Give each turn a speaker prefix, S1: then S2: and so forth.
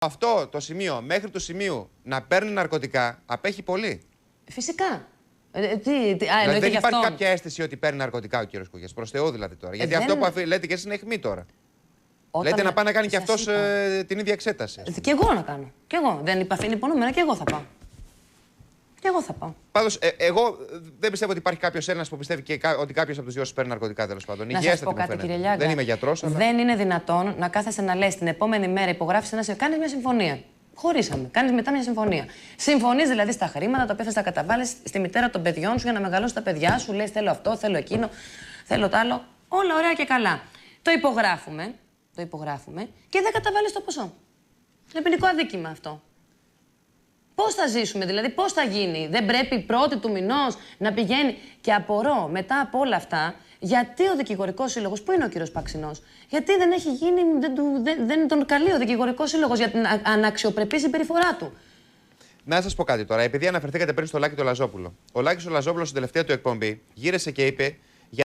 S1: Αυτό το σημείο, μέχρι του σημείου να παίρνει ναρκωτικά, απέχει πολύ.
S2: Φυσικά.
S1: Δηλαδή δεν υπάρχει κάποια αίσθηση ότι παίρνει ναρκωτικά ο κύριος Κουγιάς. Προς Θεού δηλαδή τώρα. Γιατί αυτό που λέτε και εσείς είναι αιχμή τώρα. Λέτε να πάει να κάνει και αυτός την ίδια εξέταση.
S2: Και εγώ να κάνω. Και εγώ. Δεν υπαφήνει υπονοούμενα και εγώ θα πάω. Και εγώ θα πάω.
S1: Πάντως, εγώ δεν πιστεύω ότι υπάρχει κάποιος Έλληνας που πιστεύει ότι κάποιος από τους δυο σου παίρνει ναρκωτικά, τέλος πάντων.
S2: Να σας πω κάτι, κύριε Λιάγκα.
S1: Δεν είμαι γιατρός. Αλλά...
S2: Δεν είναι δυνατόν να κάθεσαι να λες την επόμενη μέρα υπογράφεις κάνεις μια συμφωνία. Χωρίσαμε. Κάνεις μετά μια συμφωνία. Συμφωνείς δηλαδή στα χρήματα τα οποία θα τα καταβάλεις στη μητέρα των παιδιών σου για να μεγαλώσει τα παιδιά σου. Λες θέλω αυτό, θέλω εκείνο, θέλω τ' άλλο. Όλα ωραία και καλά. Το υπογράφουμε και δεν καταβάλεις το ποσό. Είναι ποινικό αδίκημα αυτό. Πώς θα ζήσουμε, δηλαδή, πώς θα γίνει. Δεν πρέπει πρώτη του μηνός να πηγαίνει. Και απορώ μετά από όλα αυτά, γιατί ο δικηγορικός σύλλογος, πού είναι ο κύριος Παξινός, γιατί δεν έχει γίνει, δεν τον καλεί ο δικηγορικός σύλλογος για την αναξιοπρεπή συμπεριφορά του.
S1: Να σας πω κάτι τώρα, επειδή αναφερθήκατε πριν στο Λάκη το Λαζόπουλο. Ο Λάκης ο Λαζόπουλος στην τελευταία του εκπομπή γύρισε και είπε